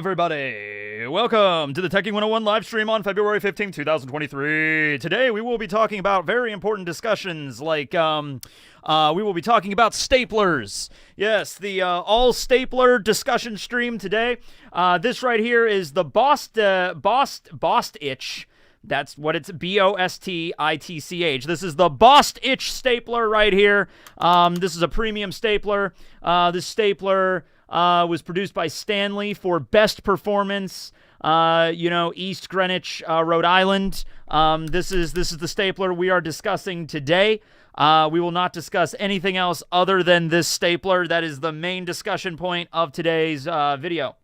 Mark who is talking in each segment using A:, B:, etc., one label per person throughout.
A: everybody? Welcome to the Tekking101 live stream on February 15, 2023. Today we will be talking about very important discussions like, we will be talking about staplers. Yes, the all-stapler discussion stream today. This right here is the Bostitch. That's what it's, B-O-S-T-I-T-C-H. This is the Bostitch stapler right here. This is a premium stapler. This stapler was produced by Stanley for best performance, East Greenwich, Rhode Island. This is the stapler we are discussing today. We will not discuss anything else other than this stapler. That is the main discussion point of today's video.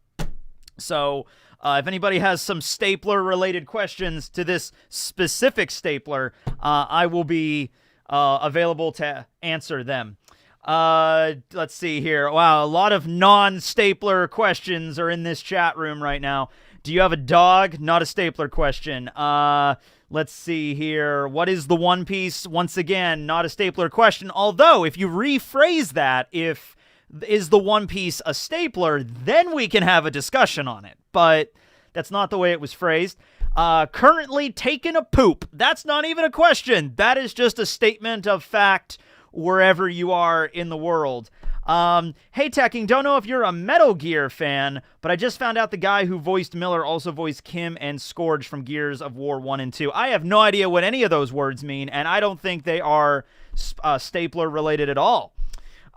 A: So, if anybody has some stapler-related questions to this specific stapler, I will be available to answer them. Let's see here. Wow, a lot of non-stapler questions are in this chat room right now. Do you have a dog? Not a stapler question. Let's see here. What is the One Piece? Once again, not a stapler question. Although, if you rephrase that, is the One Piece a stapler, then we can have a discussion on it. But that's not the way it was phrased. Currently taking a poop. That's not even a question. That is just a statement of fact wherever you are in the world. Hey, Tekking, don't know if you're a Metal Gear fan, but I just found out the guy who voiced Miller also voiced Kim and Scourge from Gears of War 1 and 2. I have no idea what any of those words mean, and I don't think they are stapler related at all.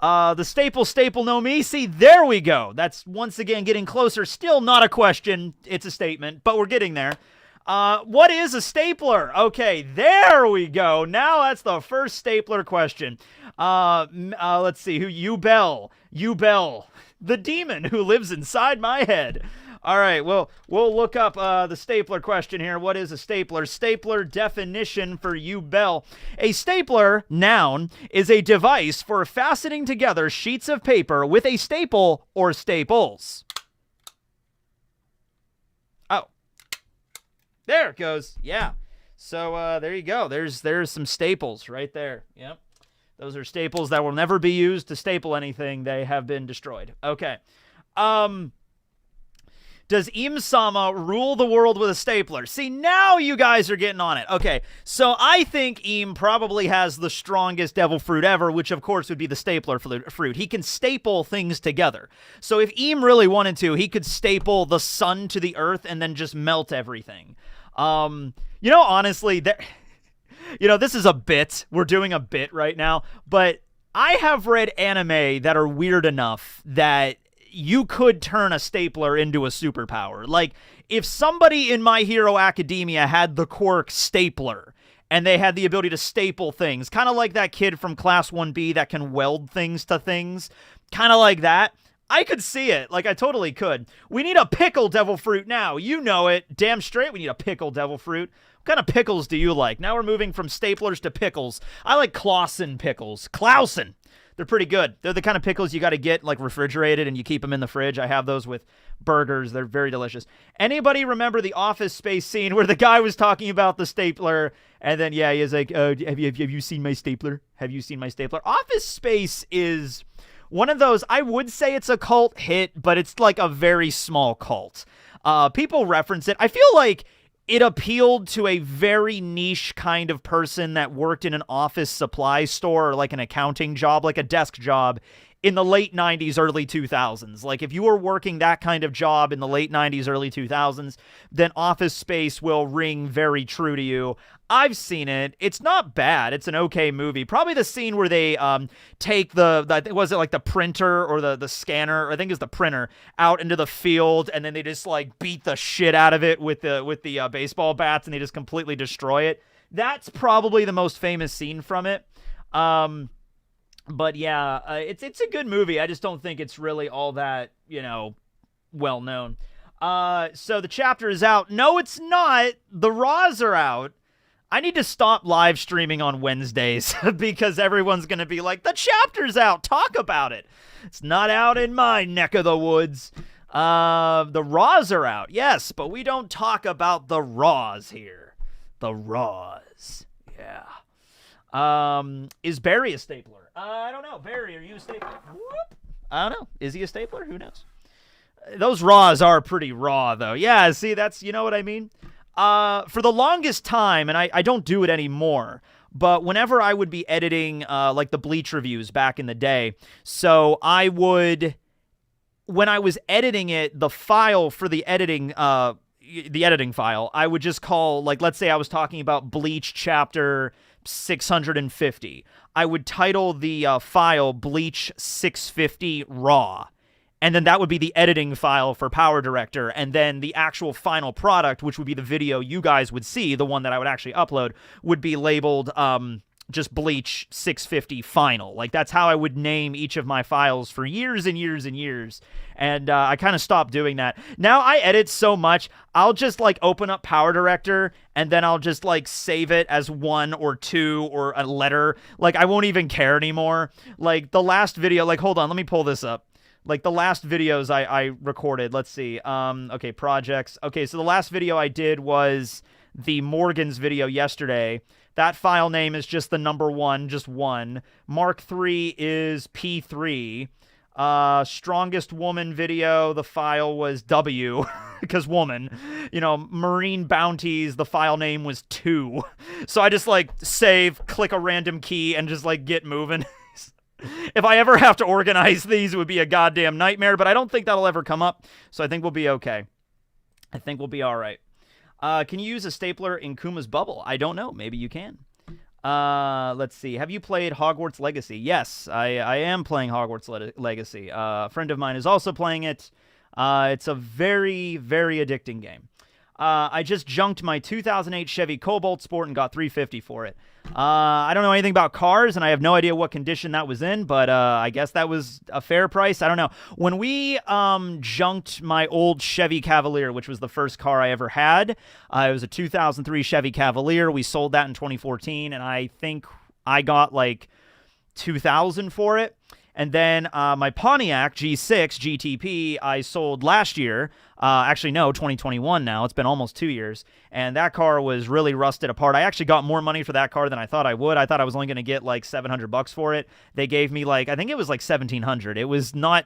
A: The staple no me. See, there we go. That's once again getting closer. Still not a question. It's a statement, but we're getting there. What is a stapler? Okay, there we go. Now that's the first stapler question. Let's see. Ubel, the demon who lives inside my head. All right, well, we'll look up the stapler question here. What is a stapler? Stapler definition for Ubel. A stapler, noun, is a device for fastening together sheets of paper with a staple or staples. Oh. There it goes. Yeah. So there you go. There's some staples right there. Yep. Those are staples that will never be used to staple anything. They have been destroyed. Okay. Does Im-sama rule the world with a stapler? See, now you guys are getting on it. Okay, so I think Im probably has the strongest devil fruit ever, which of course would be the stapler fruit. He can staple things together. So if Im really wanted to, he could staple the sun to the earth and then just melt everything. Honestly, this is a bit. We're doing a bit right now, but I have read anime that are weird enough that you could turn a stapler into a superpower. Like, if somebody in My Hero Academia had the quirk stapler, and they had the ability to staple things, kind of like that kid from Class 1B that can weld things to things, kind of like that, I could see it. Like, I totally could. We need a pickle devil fruit now. You know it. Damn straight we need a pickle devil fruit. What kind of pickles do you like? Now we're moving from staplers to pickles. I like Clausen pickles. Clausen. They're pretty good. They're the kind of pickles you got to get, like, refrigerated, and you keep them in the fridge. I have those with burgers. They're very delicious. Anybody remember the Office Space scene where the guy was talking about the stapler, and then, yeah, he was like, have you seen my stapler? Have you seen my stapler? Office Space is one of those, I would say it's a cult hit, but it's like a very small cult. People reference it. I feel like it appealed to a very niche kind of person that worked in an office supply store or like an accounting job, like a desk job in the late 90s, early 2000s. Like, if you were working that kind of job in the late 90s, early 2000s, then Office Space will ring very true to you. I've seen it. It's not bad. It's an okay movie. Probably the scene where they take was it like the printer or the scanner, or I think it's the printer, out into the field, and then they just like beat the shit out of it with the baseball bats, and they just completely destroy it. That's probably the most famous scene from it. But yeah, it's a good movie. I just don't think it's really all that, well known. So the chapter is out. No, it's not. The Raws are out. I need to stop live streaming on Wednesdays because everyone's going to be like, the chapter's out. Talk about it. It's not out in my neck of the woods. The Raws are out. Yes, but we don't talk about the Raws here. The Raws. Yeah. Is Barry a stapler? I don't know. Barry, are you a stapler? Whoop. I don't know. Is he a stapler? Who knows? Those raws are pretty raw, though. Yeah, see, that's, you know what I mean? For the longest time, and I don't do it anymore, but whenever I would be editing, like the Bleach reviews back in the day, so I would, when I was editing it, the file for the editing file, I would just call, like, let's say I was talking about Bleach chapter 650. I would title the file Bleach 650 Raw. And then that would be the editing file for Power Director. And then the actual final product, which would be the video you guys would see, the one that I would actually upload, would be labeled just Bleach 650 Final. Like, that's how I would name each of my files for years and years and years. And I kind of stopped doing that. Now I edit so much, I'll just, like, open up Power Director, and then I'll just, like, save it as 1 or 2 or a letter. Like, I won't even care anymore. Like, the last video, like, hold on, let me pull this up. Like, the last videos I recorded, let's see, okay, projects. Okay, so the last video I did was the Morgan's video yesterday. That file name is just the number 1, just 1. Mark 3 is P3. Strongest Woman video, the file was W, because woman. You know, Marine Bounties, the file name was 2. So I just, like, save, click a random key, and just, like, get moving. If I ever have to organize these, it would be a goddamn nightmare, but I don't think that'll ever come up, so I think we'll be okay. I think we'll be all right. Can you use a stapler in Kuma's bubble? I don't know. Maybe you can. Let's see. Have you played Hogwarts Legacy? Yes, I am playing Hogwarts Legacy. A friend of mine is also playing it. It's a very, very addicting game. I just junked my 2008 Chevy Cobalt Sport and got $350 for it. I don't know anything about cars, and I have no idea what condition that was in, but I guess that was a fair price. I don't know. When we junked my old Chevy Cavalier, which was the first car I ever had, it was a 2003 Chevy Cavalier. We sold that in 2014, and I think I got like $2,000 for it. And then my Pontiac G6 GTP I sold last year. Actually, no, 2021 now. It's been almost 2 years. And that car was really rusted apart. I actually got more money for that car than I thought I would. I thought I was only going to get like $700 for it. They gave me like, I think it was like $1,700. It was not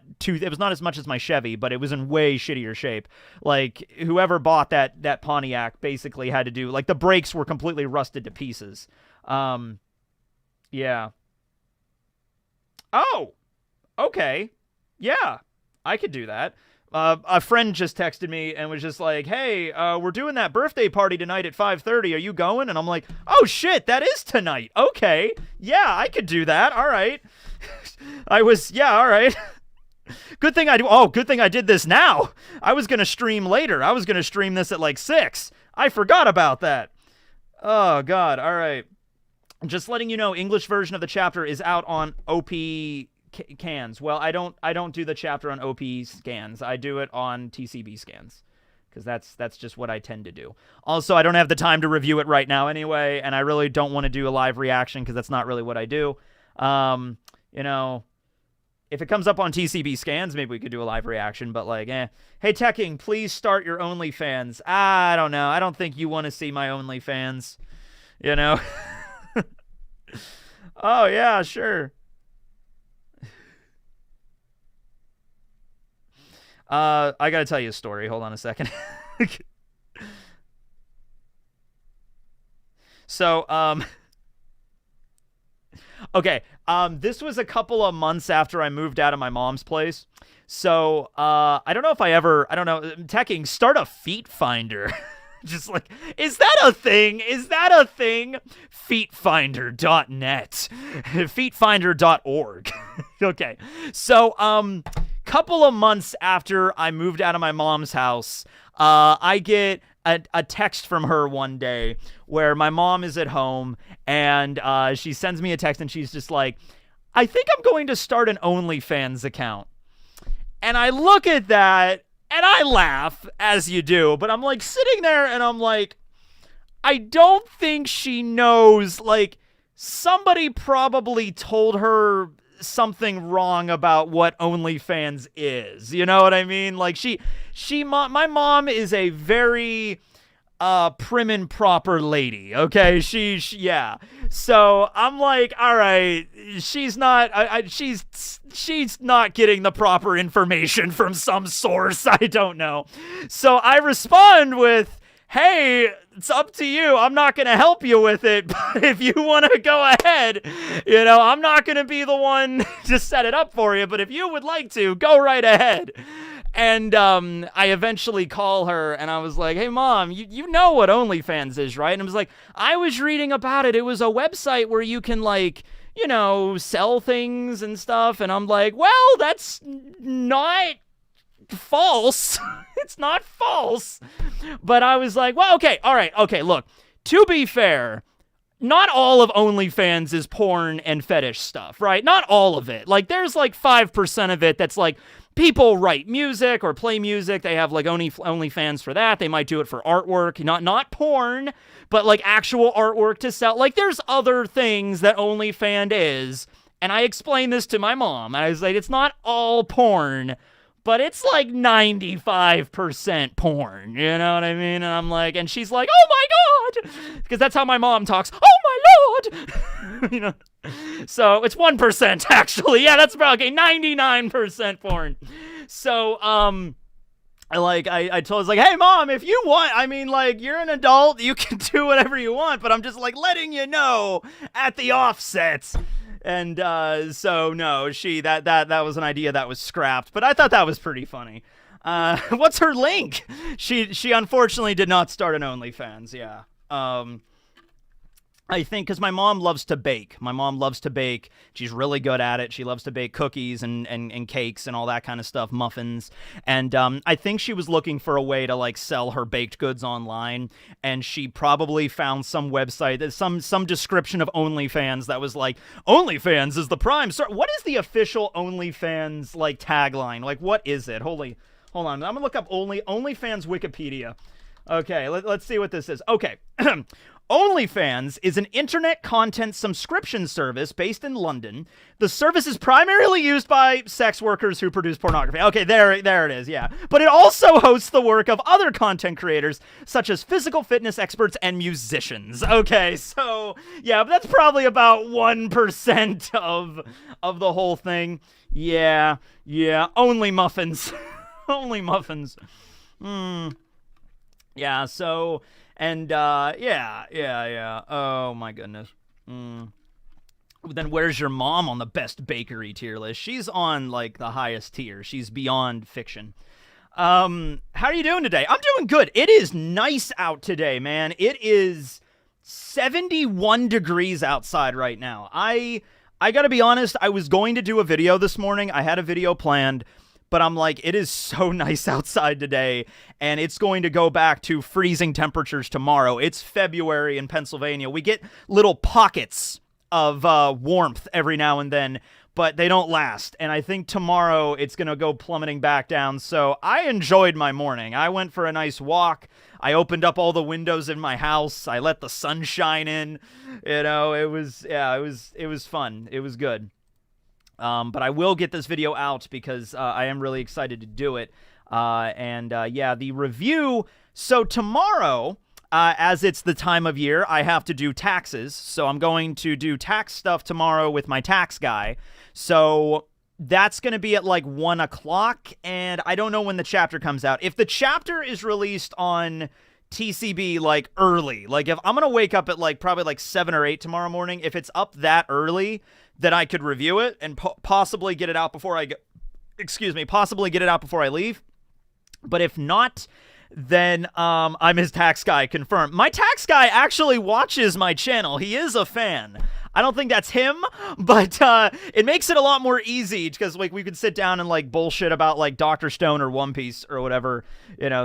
A: as much as my Chevy, but it was in way shittier shape. Like, whoever bought that Pontiac basically had to do, like, the brakes were completely rusted to pieces. Yeah. Oh, okay. Yeah, I could do that. A friend just texted me and was just like, hey, we're doing that birthday party tonight at 5:30. Are you going? And I'm like, oh, shit, that is tonight. Okay. Yeah, I could do that. All right. Yeah, all right. Good thing I did this now. I was going to stream later. I was going to stream this at like 6. I forgot about that. Oh, God. All right. Just letting you know, English version of the chapter is out on OP cans. Well, I don't do the chapter on OP scans. I do it on TCB scans, because that's just what I tend to do. Also, I don't have the time to review it right now anyway, and I really don't want to do a live reaction because that's not really what I do. You know, if it comes up on TCB scans, maybe we could do a live reaction, but like, Hey, Tekking, please start your OnlyFans. I don't know. I don't think you want to see my OnlyFans, you know? Oh, yeah, sure. I gotta tell you a story. Hold on a second. So, okay, this was a couple of months after I moved out of my mom's place. So, I don't know, Tekking, start a feet finder. Just like, is that a thing? Feetfinder.net. Feetfinder.org. Okay. So, couple of months after I moved out of my mom's house, I get a text from her one day where my mom is at home, and she sends me a text, and she's just like, I think I'm going to start an OnlyFans account. And I look at that, and I laugh, as you do, but I'm like sitting there and I'm like, I don't think she knows, like, somebody probably told her something wrong about what OnlyFans is. You know what I mean? Like, my mom is a very, prim and proper lady. Okay, yeah. So I'm like, all right, she's not, she's not getting the proper information from some source. I don't know. So I respond with, hey, it's up to you. I'm not going to help you with it, but if you want to go ahead, I'm not going to be the one to set it up for you, but if you would like to, go right ahead. And I eventually call her, and I was like, hey, Mom, you know what OnlyFans is, right? And I was like, I was reading about it. It was a website where you can, sell things and stuff. And I'm like, well, that's not false. It's not false. But I was like, well, okay, all right, okay, look, to be fair, not all of OnlyFans is porn and fetish stuff, right? Not all of it. There's 5% of it that's people write music or play music. They have OnlyFans for that. They might do it for artwork, not porn, but actual artwork to sell. There's other things that OnlyFans is. And I explained this to my mom. I was like, it's not all porn, but it's 95% porn, you know what I mean? And I'm like, and she's like, oh my God, because that's how my mom talks. Oh my Lord, so it's 1% actually. Yeah, that's about okay. 99% porn. So, I told her, hey, Mom, if you want, you're an adult, you can do whatever you want, but I'm just letting you know at the offsets. And so no, that was an idea that was scrapped, but I thought that was pretty funny. What's her link? She unfortunately did not start an OnlyFans. Yeah. I think because my mom loves to bake. She's really good at it. She loves to bake cookies and cakes and all that kind of stuff, muffins. And I think she was looking for a way to sell her baked goods online. And she probably found some website, some description of OnlyFans that was OnlyFans is the prime. So what is the official OnlyFans tagline? What is it? Hold on. I'm gonna look up OnlyFans Wikipedia. Okay, let's see what this is. Okay. OnlyFans is an internet content subscription service based in London. The service is primarily used by sex workers who produce pornography. Okay, there it is, yeah. But it also hosts the work of other content creators, such as physical fitness experts and musicians. Okay, so, yeah, but that's probably about 1% of the whole thing. Yeah, only muffins. Only muffins. Yeah, so... And, yeah. Oh, my goodness. Then where's your mom on the best bakery tier list? She's on, the highest tier. She's beyond fiction. How are you doing today? I'm doing good. It is nice out today, man. It is 71 degrees outside right now. I gotta be honest, I was going to do a video this morning. I had a video planned. But I'm it is so nice outside today, and it's going to go back to freezing temperatures tomorrow. It's February in Pennsylvania. We get little pockets of warmth every now and then, but they don't last. And I think tomorrow it's going to go plummeting back down. So I enjoyed my morning. I went for a nice walk. I opened up all the windows in my house. I let the sun shine in. It was fun. It was good. But I will get this video out because I am really excited to do it. The review. So tomorrow, as it's the time of year, I have to do taxes. So I'm going to do tax stuff tomorrow with my tax guy. So that's going to be at 1 o'clock. And I don't know when the chapter comes out. If the chapter is released on TCB early, if I'm going to wake up at probably 7 or 8 tomorrow morning, if it's up that early, then I could review it and possibly get it out before I possibly get it out before I leave. But if not, then I'm his tax guy, confirmed. My tax guy actually watches my channel. He is a fan. I don't think that's him, but it makes it a lot more easy because we could sit down and bullshit about Dr. Stone or One Piece or whatever,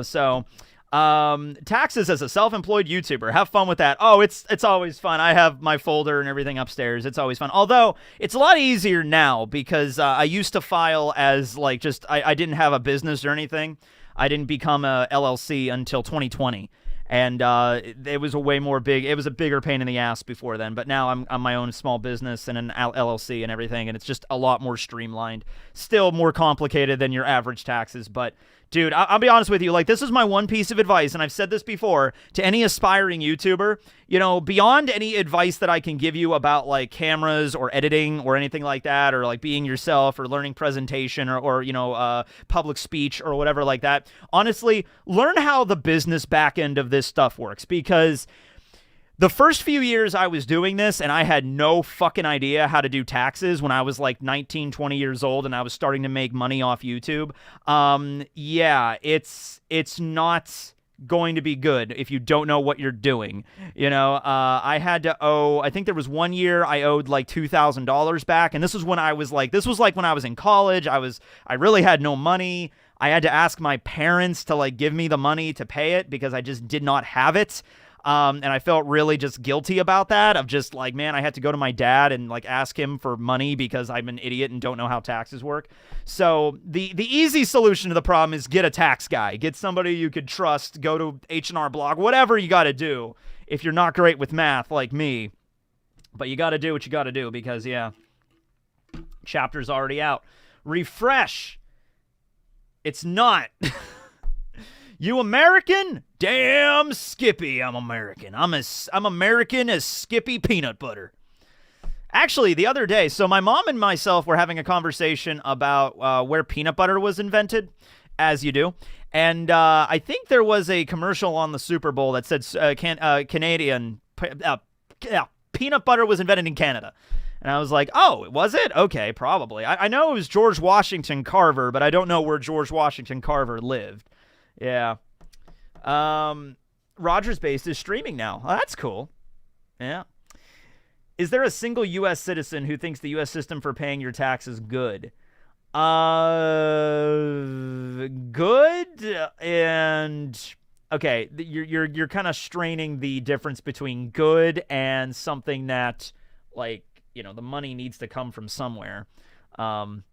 A: so... taxes as a self-employed YouTuber. Have fun with that. Oh, it's always fun. I have my folder and everything upstairs. It's always fun. Although, it's a lot easier now because I used to file as I didn't have a business or anything. I didn't become a LLC until 2020. And it was it was a bigger pain in the ass before then. But now I'm my own small business and an LLC and everything. And it's just a lot more streamlined. Still more complicated than your average taxes, but Dude, I'll be honest with you. Like, this is my one piece of advice, and I've said this before to any aspiring YouTuber. You know, beyond any advice that I can give you about, like, cameras or editing or anything like that, or, like, being yourself or learning presentation or you know, public speech or whatever like that, honestly, learn how the business back end of this stuff works, because the first few years I was doing this, and I had no fucking idea how to do taxes when I was like 19, 20 years old, and I was starting to make money off YouTube. Yeah, it's not going to be good if you don't know what you're doing. You know, I had to owe, I think there was 1 year I owed like $2,000 back, and this was when I was like, this was like when I was in college. I really had no money. I had to ask my parents to like give me the money to pay it because I just did not have it. And I felt really just guilty about that, of just like, man, I had to go to my dad and like ask him for money because I'm an idiot and don't know how taxes work. So the easy solution to the problem is get a tax guy, get somebody you could trust, go to H&R Block, whatever you got to do if you're not great with math like me. But you got to do what you got to do because, yeah, chapter's already out. Refresh. It's not. You American? Damn Skippy, I'm American. I'm American as Skippy peanut butter. Actually, the other day, so my mom and myself were having a conversation about where peanut butter was invented, as you do. And I think there was a commercial on the Super Bowl that said Canadian peanut butter was invented in Canada. And I was like, oh, was it? Okay, probably. I know it was George Washington Carver, but I don't know where George Washington Carver lived. Yeah. Rogers Base is streaming now. Oh, that's cool. Yeah. Is there a single U.S. citizen who thinks the U.S. system for paying your taxes good? Good and okay. You're kind of straining the difference between good and something that, like, you know, the money needs to come from somewhere.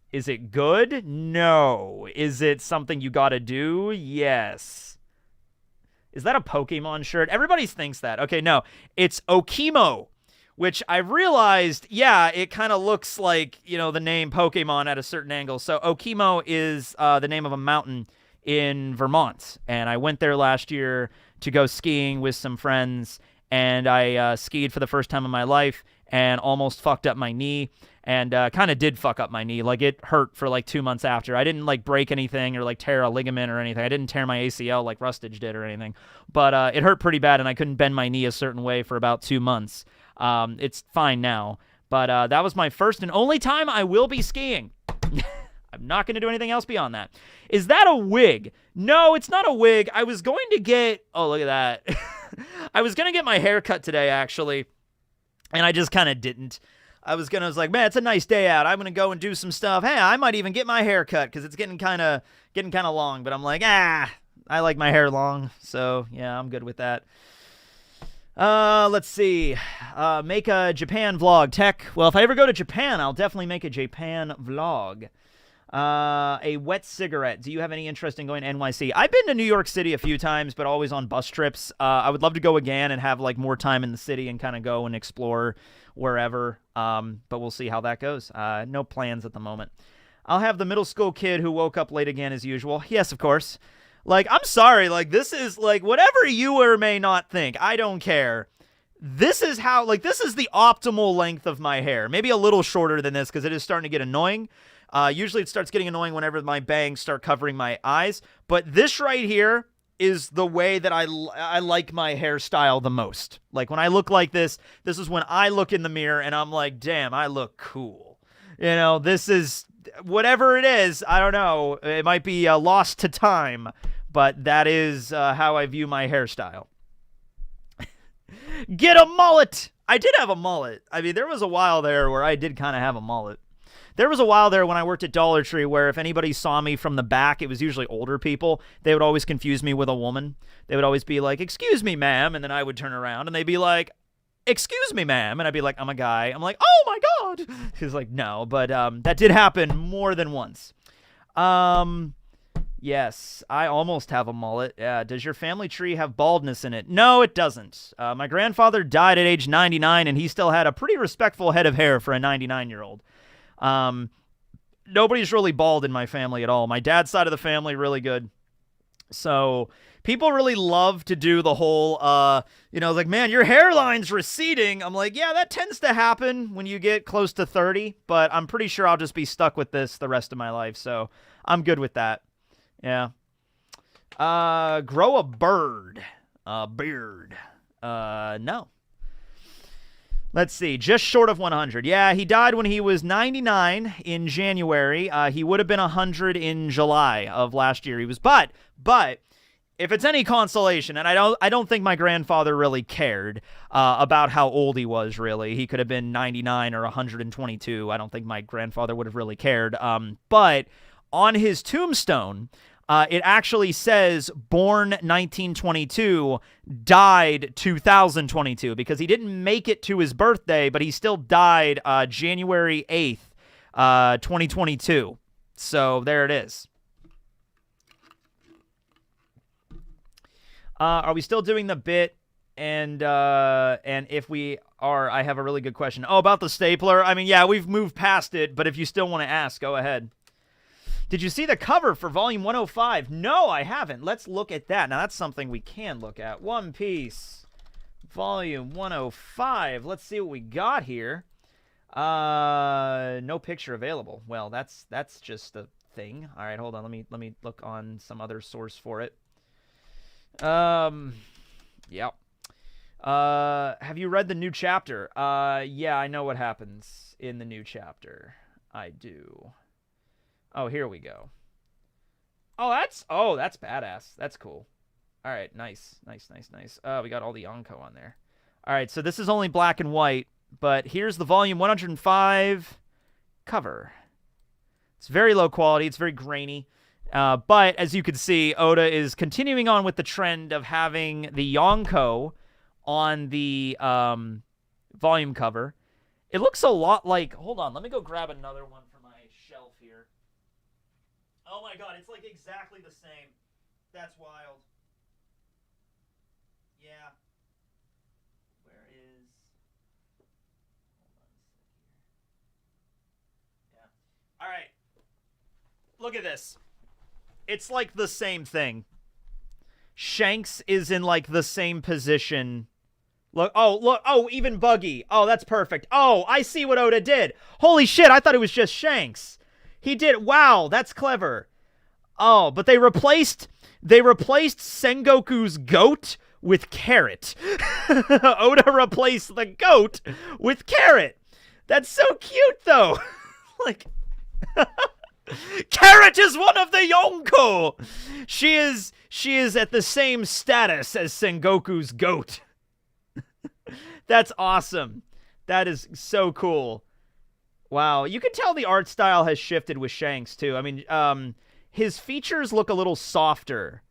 A: Is it good? No. Is it something you got to do? Yes. Is that a Pokemon shirt? Everybody thinks that. Okay, no. It's Okimo, which I've realized, yeah, it kind of looks like, you know, the name Pokemon at a certain angle. So Okimo is the name of a mountain in Vermont. And I went there last year to go skiing with some friends. And I skied for the first time in my life and almost fucked up my knee. And kind of did fuck up my knee. Like, it hurt for like 2 months after. I didn't like break anything or like tear a ligament or anything. I didn't tear my ACL like Rustage did or anything. But it hurt pretty bad, and I couldn't bend my knee a certain way for about 2 months. It's fine now. But that was my first and only time I will be skiing. I'm not going to do anything else beyond that. Is that a wig? No, it's not a wig. I was going to get... Oh, look at that. I was going to get my hair cut today, actually. And I just kind of didn't. I was like, man, it's a nice day out. I'm going to go and do some stuff. Hey, I might even get my hair cut because it's getting kind of long. But I'm like, I like my hair long. So, yeah, I'm good with that. Let's see. Make a Japan vlog. Tech. Well, if I ever go to Japan, I'll definitely make a Japan vlog. A wet cigarette. Do you have any interest in going to NYC? I've been to New York City a few times, but always on bus trips. I would love to go again and have like more time in the city and kind of go and explore wherever. But we'll see how that goes. No plans at the moment. I'll have the middle school kid who woke up late again as usual. Yes, of course. Like, I'm sorry. Like, this is like whatever you or may not think. I don't care. This is how, like, this is the optimal length of my hair. Maybe a little shorter than this because it is starting to get annoying. Usually it starts getting annoying whenever my bangs start covering my eyes. But this right here is the way that I like my hairstyle the most. Like, when I look like this is when I look in the mirror and I'm like, damn, I look cool. You know, this is, whatever it is, I don't know. It might be lost to time, but that is how I view my hairstyle. Get a mullet! I did have a mullet. I mean, there was a while there where I did kind of have a mullet. There was a while there when I worked at Dollar Tree where if anybody saw me from the back, it was usually older people. They would always confuse me with a woman. They would always be like, excuse me, ma'am. And then I would turn around and they'd be like, excuse me, ma'am. And I'd be like, I'm a guy. I'm like, oh my God. He's like, no. But that did happen more than once. Yes, I almost have a mullet. Does your family tree have baldness in it? No, it doesn't. My grandfather died at age 99 and he still had a pretty respectful head of hair for a 99-year-old. Nobody's really bald in my family at all. My dad's side of the family, really good. So people really love to do the whole, like, man, your hairline's receding. I'm like, yeah, that tends to happen when you get close to 30, but I'm pretty sure I'll just be stuck with this the rest of my life. So I'm good with that. Yeah. Grow a beard. No. Let's see, just short of 100. Yeah, he died when he was 99 in January. He would have been 100 in July of last year. He was, but if it's any consolation, and I don't think my grandfather really cared about how old he was. Really, he could have been 99 or 122. I don't think my grandfather would have really cared. But on his tombstone, it actually says born 1922, died 2022, because he didn't make it to his birthday, but he still died January 8th, 2022. So there it is. Are we still doing the bit? And if we are, I have a really good question. Oh, about the stapler? I mean, yeah, we've moved past it, but if you still want to ask, go ahead. Did you see the cover for Volume 105? No, I haven't. Let's look at that. Now, that's something we can look at. One Piece, Volume 105. Let's see what we got here. No picture available. Well, that's just a thing. All right, hold on. Let me look on some other source for it. Yeah. Have you read the new chapter? Yeah, I know what happens in the new chapter. I do. Oh, here we go. Oh, that's badass. That's cool. All right, nice. We got all the Yonko on there. All right, so this is only black and white, but here's the Volume 105 cover. It's very low quality. It's very grainy. But as you can see, Oda is continuing on with the trend of having the Yonko on the volume cover. It looks a lot like... Hold on, let me go grab another one from my shelf here. Oh my god, it's like exactly the same. That's wild. Yeah. Where is... Hold on a second here. Yeah. Alright. Look at this. It's like the same thing. Shanks is in like the same position. Look, even Buggy. Oh, that's perfect. Oh, I see what Oda did. Holy shit, I thought it was just Shanks. He did, wow, that's clever. Oh, but they replaced Sengoku's goat with Carrot. Oda replaced the goat with Carrot. That's so cute, though. Like... Carrot is one of the Yonko. She is at the same status as Sengoku's goat. That's awesome. That is so cool. Wow, you can tell the art style has shifted with Shanks too. I mean, his features look a little softer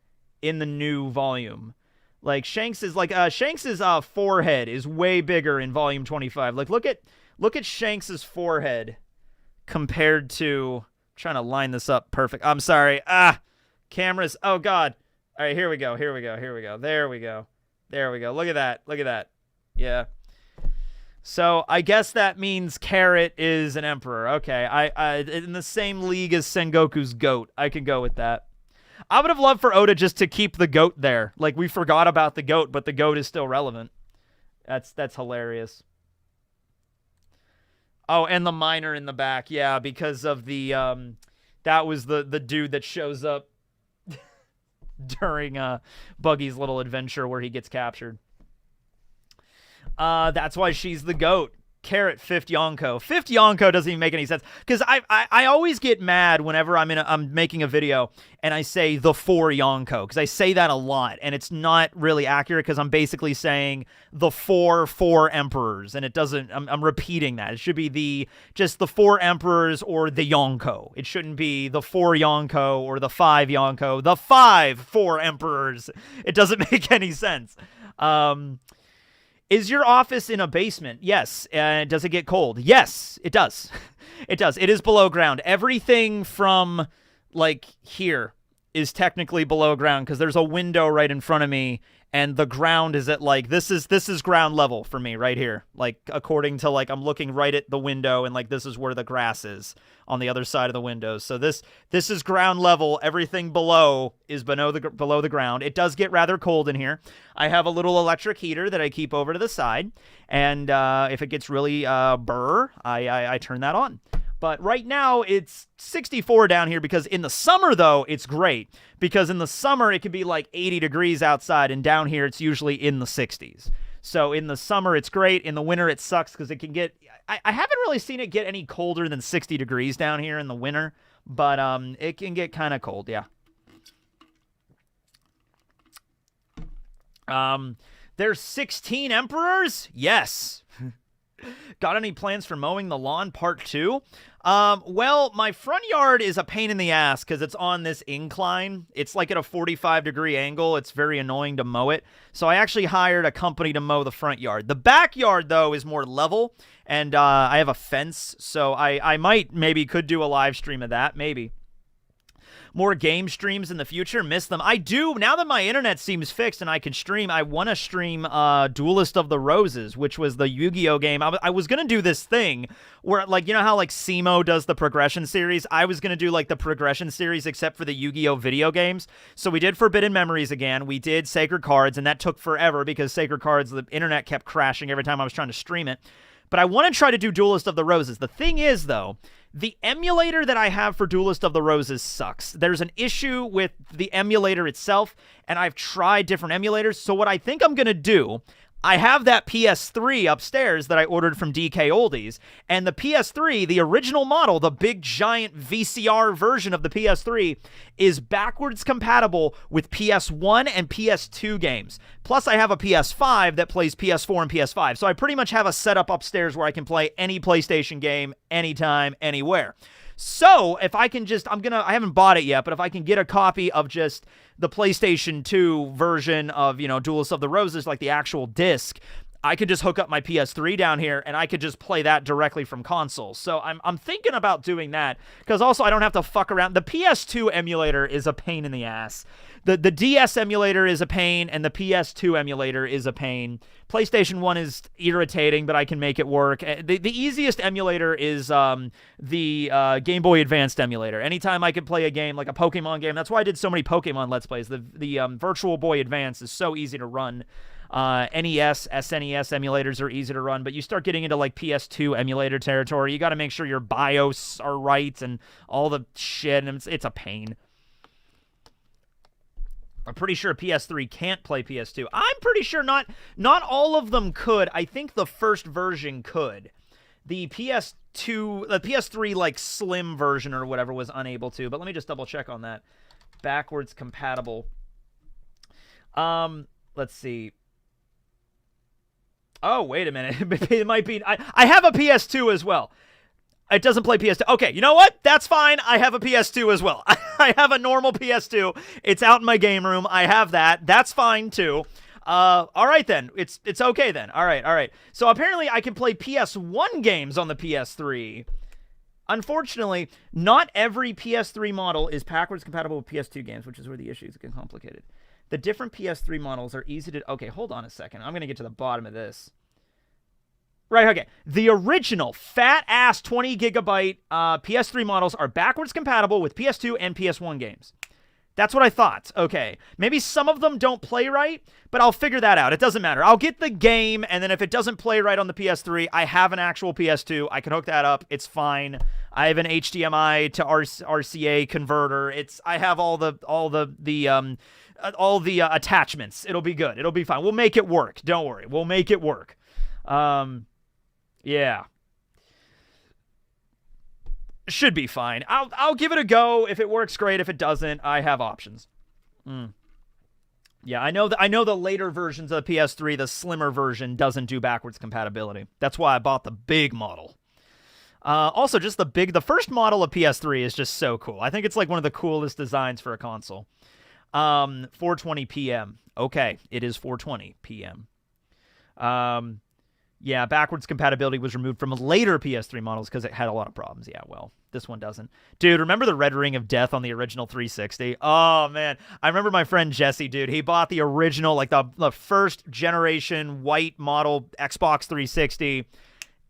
A: in the new volume. Like Shanks's forehead is way bigger in volume 25. Like look at Shanks's forehead compared to... Trying to line this up perfect. I'm sorry. Cameras. Oh, God. All right, here we go. There we go. Look at that. Yeah. So I guess that means Carrot is an emperor. Okay. I in the same league as Sengoku's goat. I can go with that. I would have loved for Oda just to keep the goat there. Like, we forgot about the goat, but the goat is still relevant. That's hilarious. Oh, and the miner in the back, yeah, because of the, that was the dude that shows up during Buggy's little adventure where he gets captured. That's why she's the goat. Carrot, fifth Yonko. Fifth Yonko doesn't even make any sense. Because I always get mad whenever I'm making a video and I say the four Yonko. Because I say that a lot. And it's not really accurate because I'm basically saying the four emperors. And it doesn't... I'm repeating that. It should be just the four emperors or the Yonko. It shouldn't be the four Yonko or the five Yonko. The four emperors. It doesn't make any sense. Is your office in a basement? Yes. Does it get cold? Yes, it does. It does. It is below ground. Everything from, like, here is technically below ground because there's a window right in front of me, and the ground is at like this is ground level for me right here, like according to like I'm looking right at the window, and like this is where the grass is on the other side of the window. So this is ground level. Everything below is below the ground. It does get rather cold in here. I have a little electric heater that I keep over to the side, and if it gets really burr, I turn that on. But right now, it's 64 down here because in the summer, though, it's great. Because in the summer, it can be like 80 degrees outside, and down here, it's usually in the 60s. So in the summer, it's great. In the winter, it sucks because it can get... I haven't really seen it get any colder than 60 degrees down here in the winter. But it can get kind of cold, yeah. There's 16 emperors? Yes. Got any plans for mowing the lawn part 2? Well, my front yard is a pain in the ass because it's on this incline. It's like at a 45-degree angle. It's very annoying to mow it. So I actually hired a company to mow the front yard. The backyard, though, is more level, and I have a fence, so I could do a live stream of that, maybe. More game streams in the future. Miss them. I do. Now that my internet seems fixed and I can stream, I want to stream Duelist of the Roses, which was the Yu-Gi-Oh game. I was going to do this thing where, like, you know how, like, SEMO does the progression series? I was going to do, like, the progression series except for the Yu-Gi-Oh video games. So we did Forbidden Memories again. We did Sacred Cards, and that took forever because Sacred Cards, the internet kept crashing every time I was trying to stream it. But I want to try to do Duelist of the Roses. The thing is, though, the emulator that I have for Duelist of the Roses sucks. There's an issue with the emulator itself, and I've tried different emulators. So what I think I'm going to do, I have that PS3 upstairs that I ordered from DK Oldies, and the PS3, the original model, the big giant VCR version of the PS3, is backwards compatible with PS1 and PS2 games. Plus, I have a PS5 that plays PS4 and PS5, so I pretty much have a setup upstairs where I can play any PlayStation game, anytime, anywhere. So, if I can just, I haven't bought it yet, but if I can get a copy of just the PlayStation 2 version of, you know, Duelist of the Roses, like the actual disc, I could just hook up my PS3 down here, and I could just play that directly from console. So, I'm thinking about doing that, because also I don't have to fuck around. The PS2 emulator is a pain in the ass. The DS emulator is a pain, and the PS2 emulator is a pain. PlayStation 1 is irritating, but I can make it work. The easiest emulator is the Game Boy Advanced emulator. Anytime I can play a game, like a Pokemon game, that's why I did so many Pokemon Let's Plays. The Virtual Boy Advance is so easy to run. NES, SNES emulators are easy to run, but you start getting into like PS2 emulator territory, you got to make sure your BIOS are right and all the shit, and it's a pain. I'm pretty sure PS3 can't play PS2. I'm pretty sure not all of them could. I think the first version could. The PS3 like slim version or whatever was unable to, but let me just double check on that. Backwards compatible. Let's see. Oh, wait a minute. It might be... I have a PS2 as well. It doesn't play PS2. Okay, you know what? That's fine. I have a PS2 as well. I have a normal PS2. It's out in my game room. I have that. That's fine, too. All right, then. It's okay, then. All right. So, apparently, I can play PS1 games on the PS3. Unfortunately, not every PS3 model is backwards compatible with PS2 games, which is where the issues get complicated. The different PS3 models are easy to... Okay, hold on a second. I'm going to get to the bottom of this. Right, okay. The original fat-ass 20-gigabyte PS3 models are backwards compatible with PS2 and PS1 games. That's what I thought. Okay. Maybe some of them don't play right, but I'll figure that out. It doesn't matter. I'll get the game, and then if it doesn't play right on the PS3, I have an actual PS2. I can hook that up. It's fine. I have an HDMI to RCA converter. I have all the attachments. It'll be good. It'll be fine. We'll make it work. Don't worry. We'll make it work. Yeah. Should be fine. I'll give it a go. If it works, great. If it doesn't, I have options. Yeah, I know the later versions of the PS3, the slimmer version, doesn't do backwards compatibility. That's why I bought the big model. Also, just the first model of PS3 is just so cool. I think it's like one of the coolest designs for a console. 4:20 p.m. Okay, it is 4:20 p.m. Yeah, backwards compatibility was removed from later PS3 models because it had a lot of problems. Yeah, well, this one doesn't. Dude, remember the Red Ring of Death on the original 360? Oh, man. I remember my friend Jesse, dude. He bought the original, like the first generation white model Xbox 360.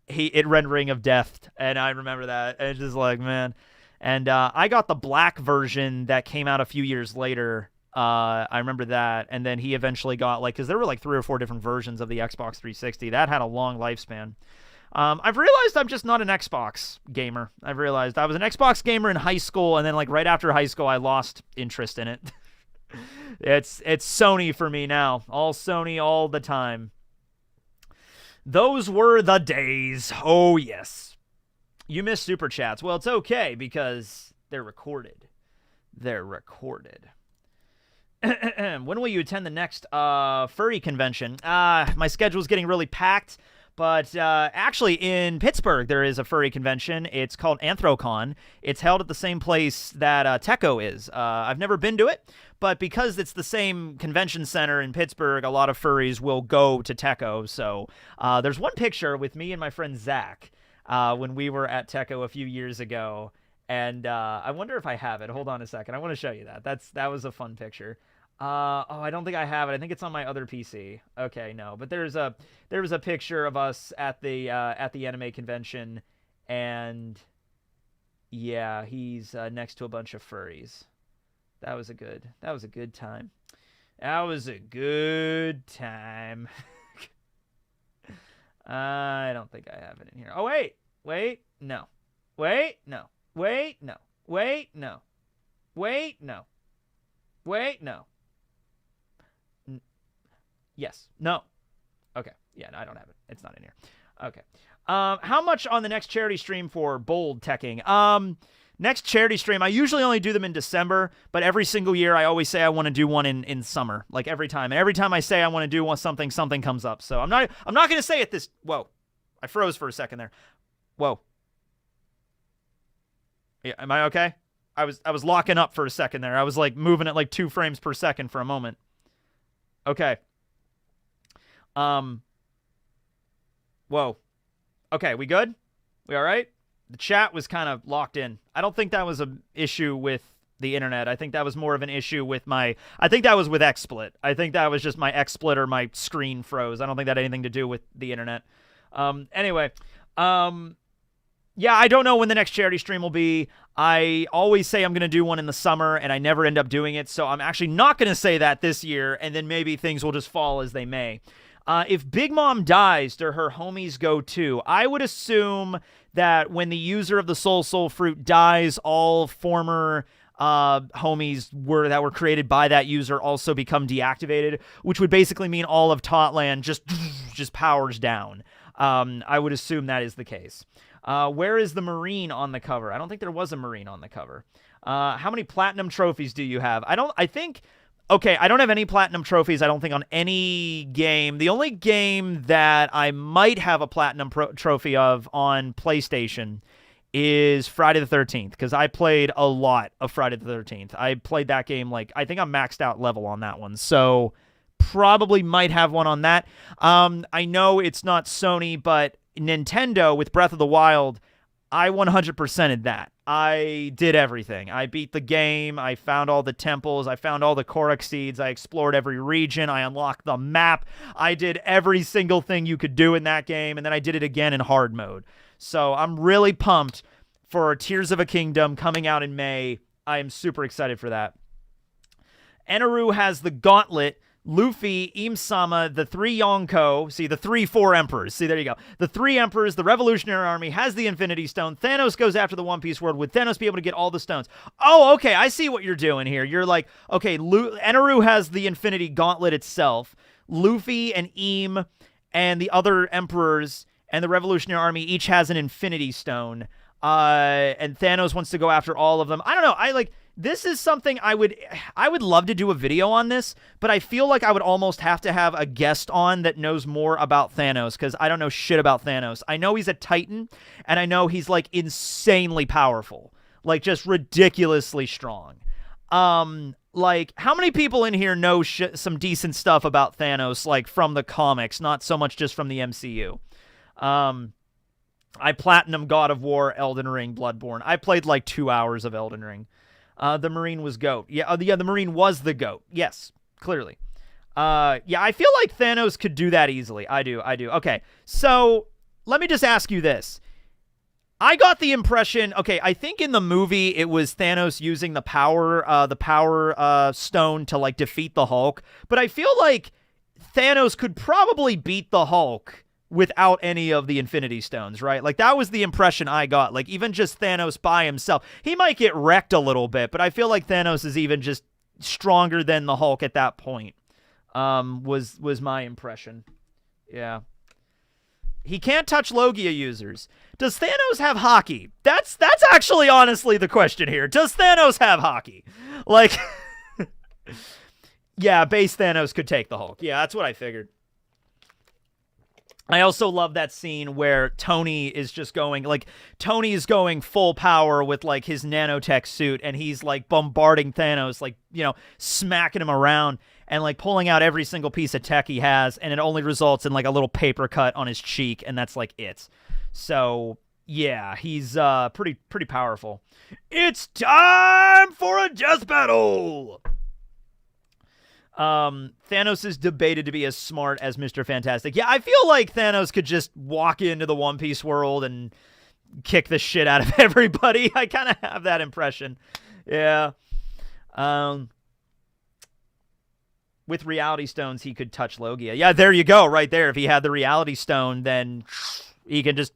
A: It Red Ring of Death, and I remember that. And it's just like, man. And I got the black version that came out a few years later. I remember that, and then he eventually got, like, because there were like 3 or 4 different versions of the Xbox 360. That had a long lifespan. I've realized I'm just not an Xbox gamer. I've realized I was an Xbox gamer in high school, and then like right after high school, I lost interest in it. It's Sony for me now. All Sony all the time. Those were the days. Oh, yes. You missed Super Chats. Well, it's okay because they're recorded. They're recorded. When will you attend the next furry convention? My schedule's getting really packed, but actually in Pittsburgh there is a furry convention. It's called Anthrocon. It's held at the same place that Tekko is. I've never been to it, but because it's the same convention center in Pittsburgh, a lot of furries will go to Tekko. So there's one picture with me and my friend Zach when we were at Tekko a few years ago. And I wonder if I have it. Hold on a second. I want to show you that. That was a fun picture. I don't think I have it. I think it's on my other PC. Okay, no. But there was a picture of us at the anime convention, and yeah, he's next to a bunch of furries. That was a good time. That was a good time. I don't think I have it in here. Oh, wait, no. Wait, no. Wait, no. Wait, no. Wait, no. Wait, no. Yes. No. Okay. Yeah, no, I don't have it. It's not in here. Okay. How much on the next charity stream for Bold Tekking? Next charity stream, I usually only do them in December, but every single year I always say I want to do one in summer, like every time. And every time I say I want to do something comes up. So I'm not going to say it this. Whoa. I froze for a second there. Whoa. Yeah, am I okay? I was locking up for a second there. I was like moving at like 2 frames per second for a moment. Okay. Whoa. Okay, we good? We all right? The chat was kind of locked in. I don't think that was an issue with the internet. I think that was more of an issue with I think that was with XSplit. I think that was just my XSplit or my screen froze. I don't think that had anything to do with the internet. Anyway, yeah, I don't know when the next charity stream will be. I always say I'm going to do one in the summer, and I never end up doing it, so I'm actually not going to say that this year, and then maybe things will just fall as they may. If Big Mom dies, do her homies go too? I would assume that when the user of the Soul Fruit dies, all former homies that were created by that user also become deactivated, which would basically mean all of Totland just powers down. I would assume that is the case. Where is the Marine on the cover? I don't think there was a Marine on the cover. How many platinum trophies do you have? I don't have any platinum trophies, I don't think, on any game. The only game that I might have a platinum trophy of on PlayStation is Friday the 13th, because I played a lot of Friday the 13th. I played that game, I think I'm maxed out level on that one, so probably might have one on that. I know it's not Sony, but Nintendo with Breath of the Wild, I 100%ed that. I did everything. I beat the game. I found all the temples. I found all the Korok seeds. I explored every region. I unlocked the map. I did every single thing you could do in that game, and then I did it again in hard mode. So I'm really pumped for Tears of a Kingdom coming out in May. I am super excited for that. Eneru has the gauntlet. Luffy, Im-sama, the 3 Yonko, see, the 4 emperors. See, there you go. The 3 emperors, the Revolutionary Army has the Infinity Stone. Thanos goes after the One Piece world. Would Thanos be able to get all the stones? Oh, okay, I see what you're doing here. You're like, okay, Eneru has the Infinity Gauntlet itself. Luffy and Im and the other emperors and the Revolutionary Army each has an Infinity Stone. And Thanos wants to go after all of them. I don't know. This is something I would love to do a video on this, but I feel like I would almost have to have a guest on that knows more about Thanos, because I don't know shit about Thanos. I know he's a Titan, and I know he's, insanely powerful. Just ridiculously strong. like, how many people in here know some decent stuff about Thanos, like, from the comics, not so much just from the MCU? I platinum God of War, Elden Ring, Bloodborne. I played like 2 hours of Elden Ring. The Marine was GOAT. Yeah, the Marine was the GOAT. Yes, clearly. Yeah, I feel like Thanos could do that easily. I do. Okay, so let me just ask you this. I got the impression, okay, I think in the movie it was Thanos using the power stone to, like, defeat the Hulk, but I feel like Thanos could probably beat the Hulk without any of the Infinity Stones, right? Like, that was the impression I got. Like, even just Thanos by himself, he might get wrecked a little bit, but I feel like Thanos is even just stronger than the Hulk at that point, was my impression. Yeah. He can't touch Logia users. Does Thanos have hockey? That's actually honestly the question here. Does Thanos have hockey? Like, yeah, base Thanos could take the Hulk. Yeah, that's what I figured. I also love that scene where Tony is just going, like, Tony's going full power with, like, his nanotech suit, and he's, like, bombarding Thanos, like, you know, smacking him around, and, like, pulling out every single piece of tech he has, and it only results in, like, a little paper cut on his cheek, and that's, like, it. So, yeah, he's pretty powerful. It's time for a death battle! Thanos is debated to be as smart as Mr. Fantastic. Yeah, I feel like Thanos could just walk into the One Piece world and kick the shit out of everybody. I kind of have that impression. Yeah. With Reality Stones, he could touch Logia. Yeah, there you go, right there. If he had the Reality Stone, then he can just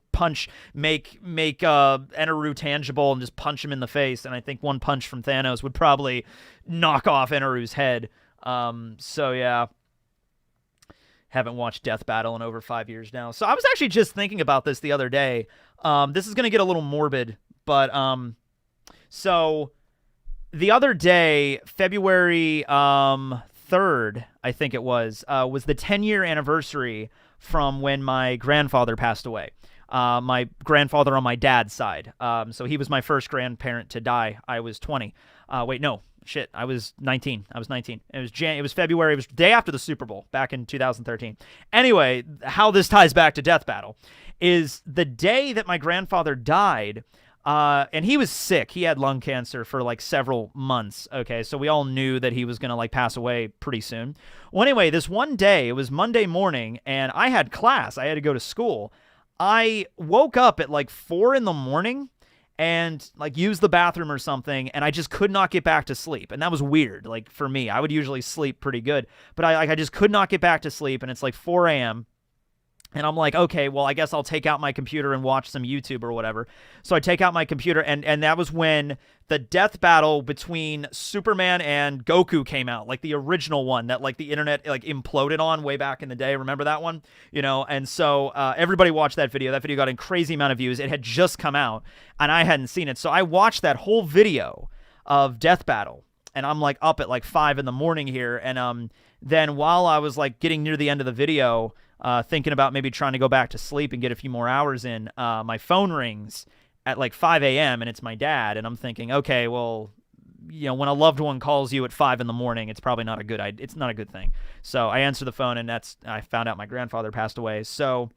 A: make Eneru tangible and just punch him in the face. And I think one punch from Thanos would probably knock off Eneru's head. So yeah, haven't watched Death Battle in over 5 years now. So I was actually just thinking about this the other day. This is going to get a little morbid, but, so the other day, February, 3rd, I think it was the 10-year anniversary from when my grandfather passed away. My grandfather on my dad's side. So he was my first grandparent to die. I was 20. Wait, no. Shit, I was 19. It was February. It was the day after the Super Bowl back in 2013. Anyway, how this ties back to Death Battle is the day that my grandfather died, and he was sick. He had lung cancer for like several months, okay? So we all knew that he was going to like pass away pretty soon. Well, anyway, this one day, it was Monday morning, and I had class. I had to go to school. I woke up at like 4 in the morning and like use the bathroom or something, and I just could not get back to sleep. And that was weird, like, for me. I would usually sleep pretty good, but I just could not get back to sleep, and it's like 4 a.m., and I'm like, okay, well, I guess I'll take out my computer and watch some YouTube or whatever. So I take out my computer, and that was when the death battle between Superman and Goku came out, like the original one that like the internet like imploded on way back in the day. Remember that one? You know, and so everybody watched that video. That video got a crazy amount of views. It had just come out, and I hadn't seen it. So I watched that whole video of Death Battle, and I'm like up at like 5 in the morning here, and then while I was like getting near the end of the video, thinking about maybe trying to go back to sleep and get a few more hours in, my phone rings at like 5 a.m. and it's my dad, and I'm thinking, okay, well, you know, when a loved one calls you at 5 in the morning, it's probably not a good it's not a good thing. So I answer the phone, and I found out my grandfather passed away. So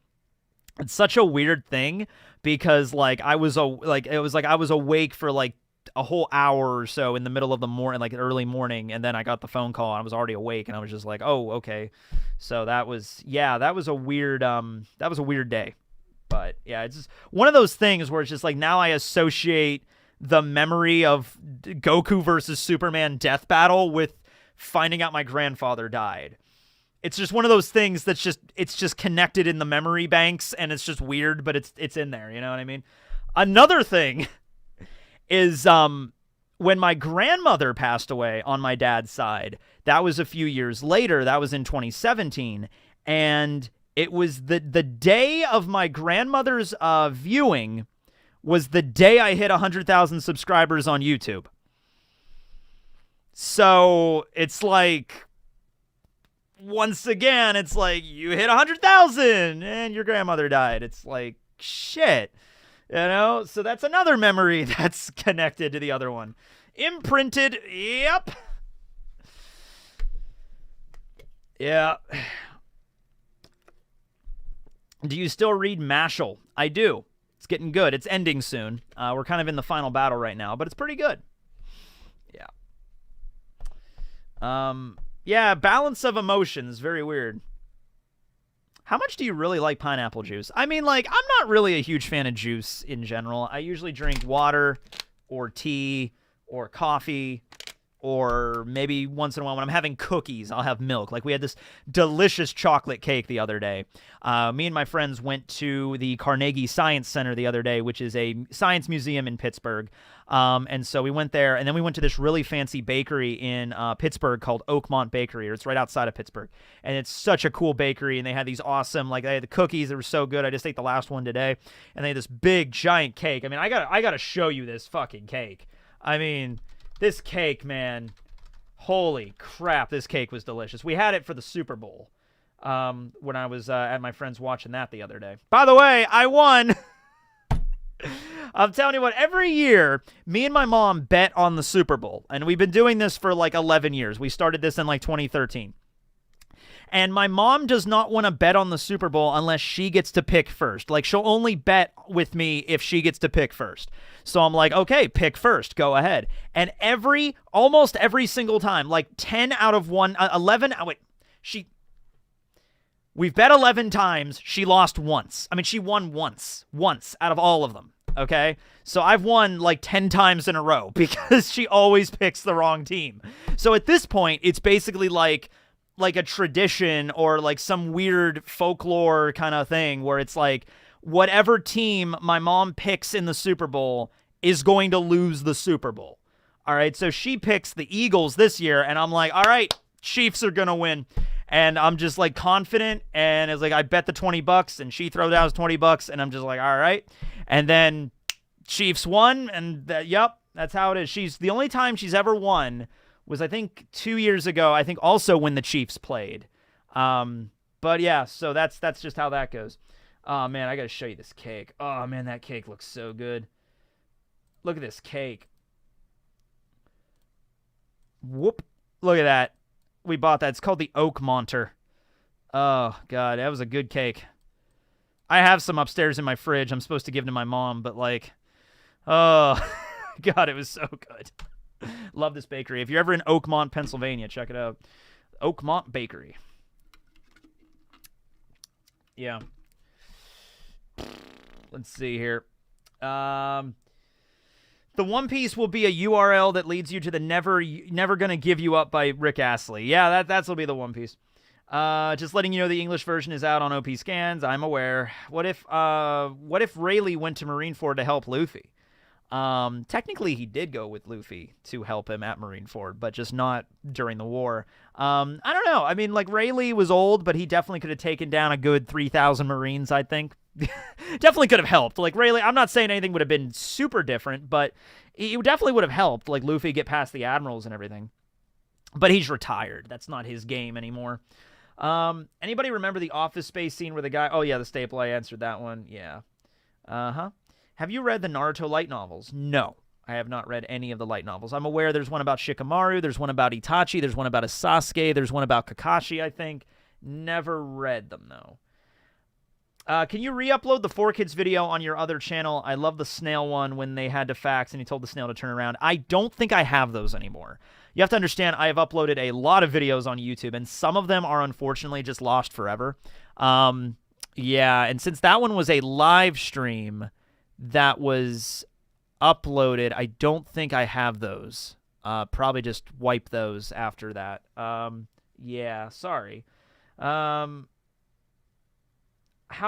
A: it's such a weird thing because like I was awake for like a whole hour or so in the middle of the morning, like early morning, and then I got the phone call and I was already awake, and I was just like, oh, okay. So that was a weird day. But yeah, it's just one of those things where it's just like now I associate the memory of Goku versus Superman death battle with finding out my grandfather died. It's just one of those things that's just connected in the memory banks, and it's just weird, but it's in there, you know what I mean? Another thing is when my grandmother passed away on my dad's side. That was a few years later. That was in 2017, and it was the day of my grandmother's viewing was the day I hit 100,000 subscribers on YouTube. So it's like, once again, it's like you hit 100,000 and your grandmother died. It's like, shit. You know, so that's another memory that's connected to the other one. Imprinted, yep. Yeah. Do you still read Mashal? I do. It's getting good. It's ending soon. We're kind of in the final battle right now, but it's pretty good. Yeah. Yeah, balance of emotions. Very weird. How much do you really like pineapple juice? I mean, like, I'm not really a huge fan of juice in general. I usually drink water or tea or coffee, or maybe once in a while when I'm having cookies, I'll have milk. Like, we had this delicious chocolate cake the other day. Me and my friends went to the Carnegie Science Center the other day, which is a science museum in Pittsburgh. And so we went there, and then we went to this really fancy bakery in Pittsburgh called Oakmont Bakery, or it's right outside of Pittsburgh. And it's such a cool bakery, and they had these awesome, like, they had the cookies that were so good. I just ate the last one today. And they had this big, giant cake. I mean, I gotta show you this fucking cake. I mean, this cake, man, holy crap, this cake was delicious. We had it for the Super Bowl when I was at my friend's watching that the other day. By the way, I won. I'm telling you what, every year, me and my mom bet on the Super Bowl, and we've been doing this for like 11 years. We started this in like 2013. And my mom does not want to bet on the Super Bowl unless she gets to pick first. Like, she'll only bet with me if she gets to pick first. So I'm like, okay, pick first, go ahead. And almost every single time, like 10 out of 11, we've bet 11 times, she lost once. I mean, she won once out of all of them. Okay, so I've won like 10 times in a row because she always picks the wrong team. So at this point, it's basically like a tradition or like some weird folklore kind of thing where it's like whatever team my mom picks in the Super Bowl is going to lose the Super Bowl. All right, so she picks the Eagles this year, and I'm like, all right, Chiefs are going to win. And I'm just like confident, and it's like I bet the $20, and she throws down $20, and I'm just like, all right. And then Chiefs won, and yep, that's how it is. She's the only time she's ever won was, I think, 2 years ago. I think also when the Chiefs played. But yeah, so that's just how that goes. Oh man, I gotta show you this cake. Oh man, that cake looks so good. Look at this cake. Whoop! Look at that. We bought that. It's called the Oakmonter. Oh god, that was a good cake. I have some upstairs in my fridge. I'm supposed to give to my mom, but like, oh god, it was so good. Love this bakery. If you're ever in Oakmont, Pennsylvania, check it out. Oakmont Bakery. Yeah. Let's see here. The One Piece will be a URL that leads you to the Never Gonna Give You Up by Rick Astley. Yeah, that'll be the One Piece. Just letting you know the English version is out on OP Scans. I'm aware. What if Rayleigh went to Marineford to help Luffy? Technically, he did go with Luffy to help him at Marineford, but just not during the war. I don't know. I mean, like, Rayleigh was old, but he definitely could have taken down a good 3,000 Marines, I think. Definitely could have helped. Like, Rayleigh, I'm not saying anything would have been super different, but it definitely would have helped, like, Luffy get past the admirals and everything. But he's retired. That's not his game anymore. Anybody remember the Office Space scene where the guy... Oh, yeah, the staple. I answered that one. Yeah. Uh-huh. Have you read the Naruto light novels? No, I have not read any of the light novels. I'm aware there's one about Shikamaru, there's one about Itachi, there's one about a Sasuke, there's one about Kakashi, I think. Never read them, though. Can you re-upload the 4Kids video on your other channel? I love the snail one when they had to fax and he told the snail to turn around. I don't think I have those anymore. You have to understand, I have uploaded a lot of videos on YouTube, and some of them are unfortunately just lost forever. Yeah, and since that one was a live stream that was uploaded, I don't think I have those. Probably just wipe those after that. Yeah, sorry. How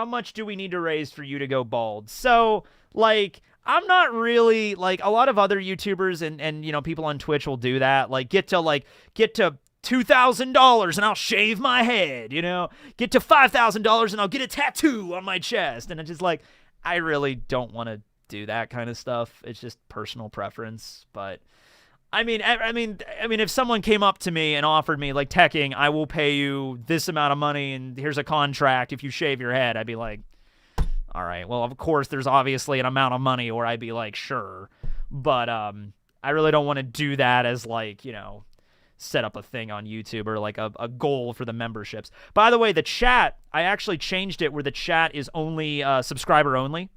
A: much do we need to raise for you to go bald? So, like, I'm not really, like, a lot of other YouTubers and you know, people on Twitch will do that. Like, get to $2,000 and I'll shave my head, you know? Get to $5,000 and I'll get a tattoo on my chest. And it's just like, I really don't want to do that kind of stuff. It's just personal preference. But I mean, if someone came up to me and offered me, like, Tekking, I will pay you this amount of money and here's a contract if you shave your head, I'd be like, all right, well, of course there's obviously an amount of money, or I'd be like, sure. But I really don't want to do that as, like, you know, set up a thing on YouTube or like a goal for the memberships. By the way, the chat, I actually changed it where the chat is only subscriber only.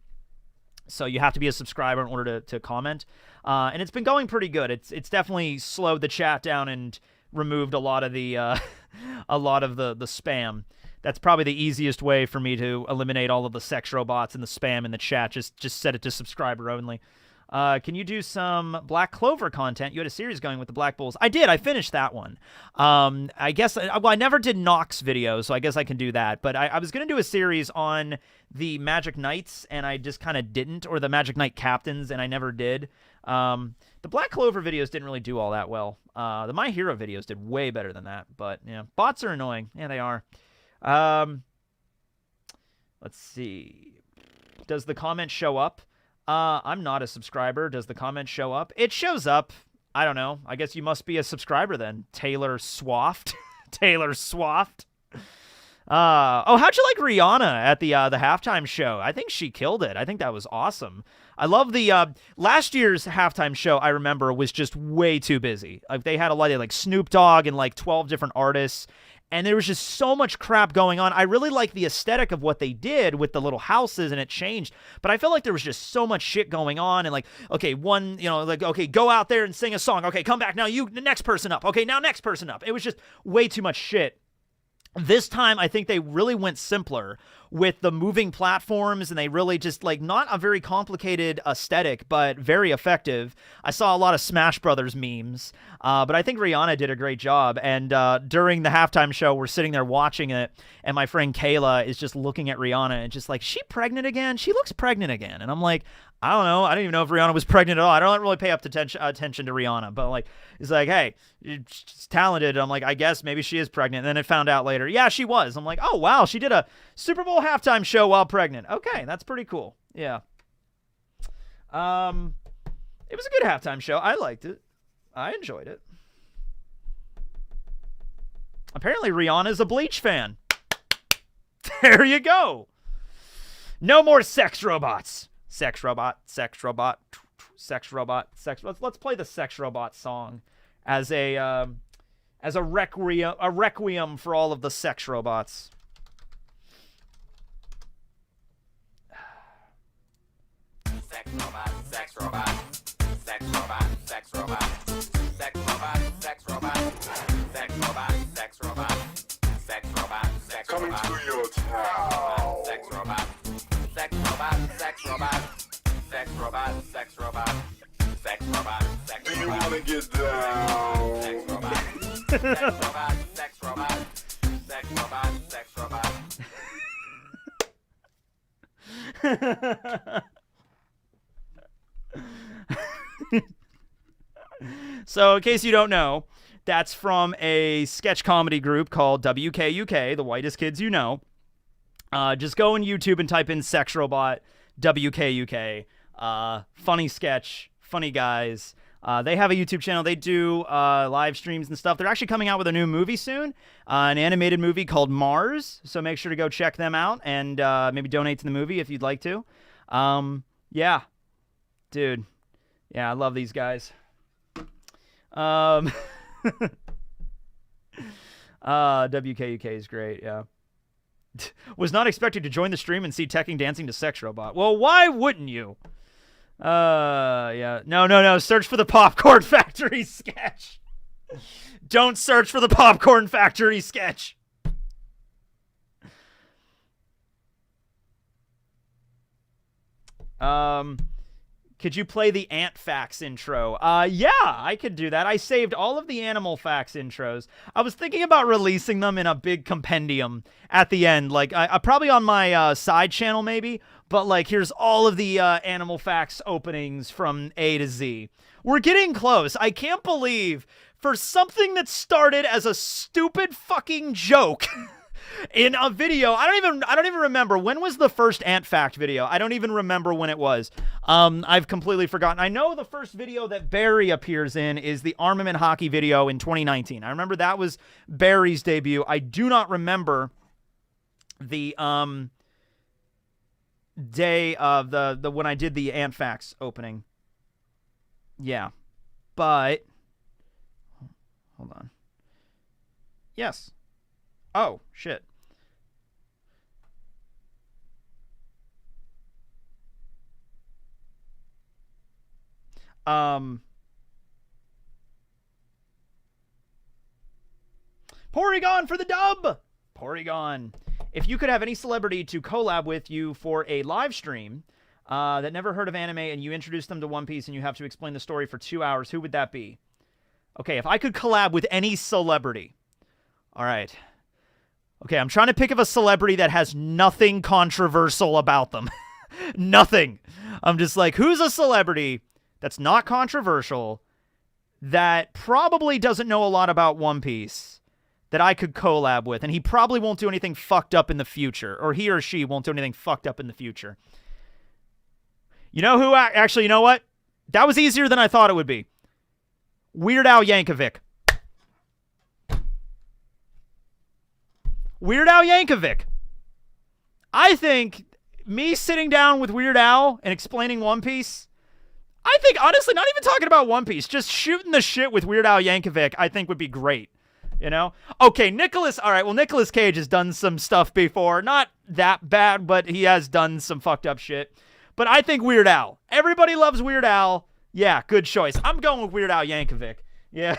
A: So you have to be a subscriber in order to comment. And it's been going pretty good. It's definitely slowed the chat down and removed a lot of the the spam. That's probably the easiest way for me to eliminate all of the sex robots and the spam in the chat. Just set it to subscriber only. Can you do some Black Clover content? You had a series going with the Black Bulls. I did. I finished that one. I guess, well, I never did Nox videos, so I guess I can do that. But I was going to do a series on the Magic Knights, and I just kind of didn't, or the Magic Knight Captains, and I never did. The Black Clover videos didn't really do all that well. The My Hero videos did way better than that. But, yeah, bots are annoying. Yeah, they are. Let's see. Does the comment show up? I'm not a subscriber. Does the comment show up? It shows up. I don't know. I guess you must be a subscriber then. Taylor Swaft. Taylor Swaft. Oh, how'd you like Rihanna at the halftime show? I think she killed it. I think that was awesome. I love the last year's halftime show. I remember was just way too busy. Like they had a lot of like Snoop Dogg and like 12 different artists. And there was just so much crap going on. I really like the aesthetic of what they did with the little houses, and it changed. But I felt like there was just so much shit going on. And like, okay, okay, go out there and sing a song. Okay, come back now. The next person up. Okay, now next person up. It was just way too much shit. This time, I think they really went simpler with the moving platforms, and they really just, like, not a very complicated aesthetic, but very effective. I saw a lot of Smash Brothers memes, but I think Rihanna did a great job, and during the halftime show, we're sitting there watching it, and my friend Kayla is just looking at Rihanna and just like, she pregnant again? She looks pregnant again. And I'm like, I don't know. I don't even know if Rihanna was pregnant at all. I don't really pay up attention to Rihanna, but like, it's like, hey, she's talented. I'm like, I guess maybe she is pregnant. And then it found out later, yeah, she was. I'm like, oh wow, she did a Super Bowl halftime show while pregnant. Okay, that's pretty cool. Yeah. It was a good halftime show. I liked it. I enjoyed it. Apparently, Rihanna's a Bleach fan. There you go. No more sex robots. Sex robot, sex robot, sex robot, sex. Let's play the sex robot song as a requiem for all of the sex robots. Sex robot, sex robot, sex robot, sex robot, sex robot, sex robot, sex robot, sex robot, sex robot, sex robot, coming to your town. Sex robot. Sex robot, sex robot, sex robot, sex robot, sex robot, sex robot. Do you want to get down? Sex robot, sex robot, sex robot, sex robot, sex robot. So, in case you don't know, that's from a sketch comedy group called WKUK, the whitest kids you know. Just go on YouTube and type in Sex Robot WKUK. Funny sketch, funny guys. They have a YouTube channel. They do live streams and stuff. They're actually coming out with a new movie soon, an animated movie called Mars. So make sure to go check them out and maybe donate to the movie if you'd like to. Yeah, dude. Yeah, I love these guys. WKUK is great. Yeah. Was not expected to join the stream and see Tekking dancing to Sex Robot. Well, why wouldn't you? Yeah. No. Search for the Popcorn Factory sketch. Don't search for the Popcorn Factory sketch. Could you play the Ant Facts intro? Yeah, I could do that. I saved all of the Animal Facts intros. I was thinking about releasing them in a big compendium at the end, like probably on my side channel maybe, but like here's all of the Animal Facts openings from A to Z. We're getting close. I can't believe for something that started as a stupid fucking joke in a video. I don't even remember when was the first Ant Fact video. I don't even remember when it was. I've completely forgotten. I know the first video that Barry appears in is the armament hockey video in 2019. I remember that was Barry's debut. I do not remember the day of the when I did the Ant Facts opening. Yeah. But Hold on. Yes. Oh, shit. Porygon for the dub! Porygon. If you could have any celebrity to collab with you for a live stream that never heard of anime and you introduce them to One Piece and you have to explain the story for 2 hours, who would that be? Okay, if I could collab with any celebrity. All right. Okay, I'm trying to pick of a celebrity that has nothing controversial about them. Nothing. I'm just like, who's a celebrity that's not controversial, that probably doesn't know a lot about One Piece, that I could collab with, and he probably won't do anything fucked up in the future, or he or she won't do anything fucked up in the future. You know who? Actually, you know what? That was easier than I thought it would be. Weird Al Yankovic. Weird Al Yankovic. I think me sitting down with Weird Al and explaining One Piece, I think, honestly, not even talking about One Piece, just shooting the shit with Weird Al Yankovic, I think would be great. You know? Okay, Nicolas, all right, well, Nicolas Cage has done some stuff before. Not that bad, but he has done some fucked up shit. But I think Weird Al. Everybody loves Weird Al. Yeah, good choice. I'm going with Weird Al Yankovic. Yeah.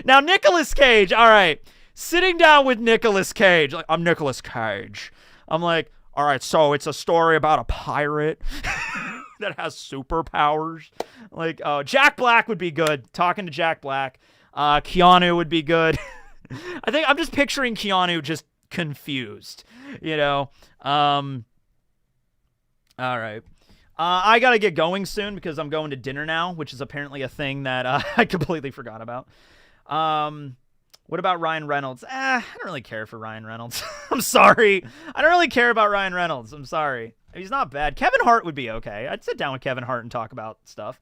A: Now, Nicolas Cage, all right. Sitting down with Nicolas Cage. Like, I'm Nicolas Cage. I'm like, all right, so it's a story about a pirate that has superpowers. Like, Jack Black would be good. Talking to Jack Black. Keanu would be good. I think I'm just picturing Keanu just confused, you know. All right. I got to get going soon because I'm going to dinner now, which is apparently a thing that I completely forgot about. What about Ryan Reynolds? I don't really care for Ryan Reynolds. I'm sorry. I don't really care about Ryan Reynolds. I'm sorry. He's not bad. Kevin Hart would be okay. I'd sit down with Kevin Hart and talk about stuff.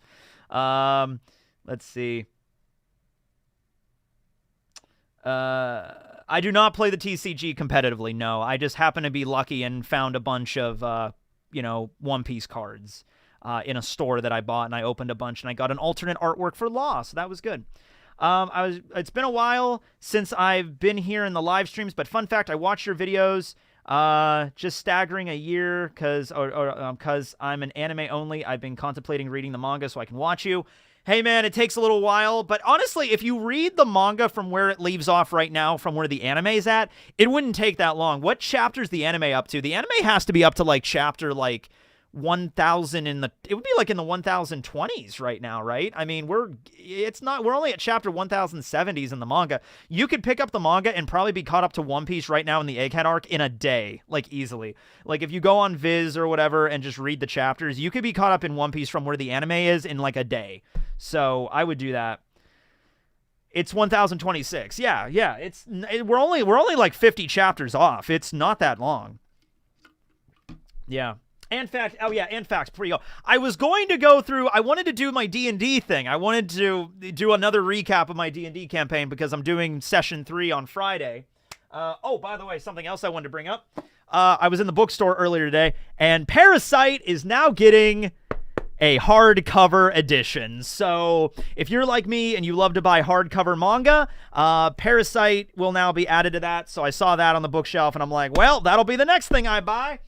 A: Let's see. I do not play the TCG competitively, no. I just happen to be lucky and found a bunch of, One Piece cards in a store that I bought, and I opened a bunch, and I got an alternate artwork for Law, so that was good. It's been a while since I've been here in the live streams, but fun fact, I watch your videos, just staggering a year, because I'm an anime only. I've been contemplating reading the manga so I can watch you. Hey man, it takes a little while, but honestly, if you read the manga from where it leaves off right now, from where the anime's at, it wouldn't take that long. What chapter's the anime up to? The anime has to be up to like chapter like 1000 it would be like in the 1020s right now, right? I mean, we're only at chapter 1070s in the manga. You could pick up the manga and probably be caught up to One Piece right now in the Egghead arc in a day, like easily. Like if you go on Viz or whatever and just read the chapters, you could be caught up in One Piece from where the anime is in like a day. So I would do that. It's 1026. Yeah. We're only like 50 chapters off. It's not that long. Yeah. And facts, before you go. I was going to go through, I wanted to do my D&D thing. I wanted to do another recap of my D&D campaign because I'm doing session 3 on Friday. By the way, something else I wanted to bring up. I was in the bookstore earlier today, and Parasite is now getting a hardcover edition. So if you're like me and you love to buy hardcover manga, Parasite will now be added to that. So I saw that on the bookshelf, and I'm like, well, that'll be the next thing I buy.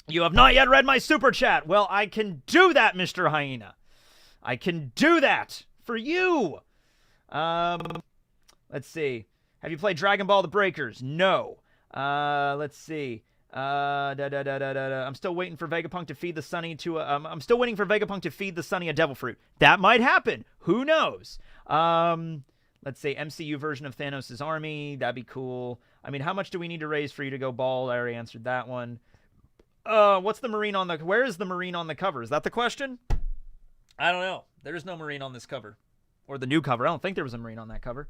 A: You have not yet read my super chat. Well, I can do that, Mr. Hyena. I can do that for you. Let's see. Have you played Dragon Ball The Breakers? No. Let's see. I'm still waiting for Vegapunk to feed the Sunny to I'm still waiting for Vegapunk to feed the Sunny a devil fruit. That might happen. Who knows? Let's say MCU version of Thanos' army. That'd be cool. I mean, how much do we need to raise for you to go bald? I already answered that one. What's the Marine on the... Where is the Marine on the cover? Is that the question? I don't know. There's no Marine on this cover. Or the new cover. I don't think there was a Marine on that cover.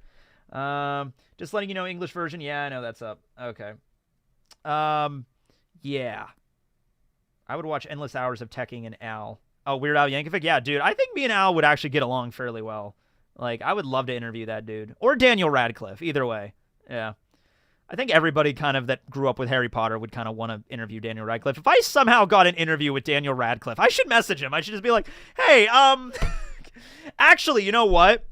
A: Just letting you know, English version. Yeah, I know that's up. Okay. Yeah. I would watch endless hours of Tekking and Al. Oh, Weird Al Yankovic? Yeah, dude. I think me and Al would actually get along fairly well. Like, I would love to interview that dude. Or Daniel Radcliffe. Either way. Yeah. I think everybody kind of that grew up with Harry Potter would kind of want to interview Daniel Radcliffe. If I somehow got an interview with Daniel Radcliffe, I should message him. I should just be like, hey, actually, you know what?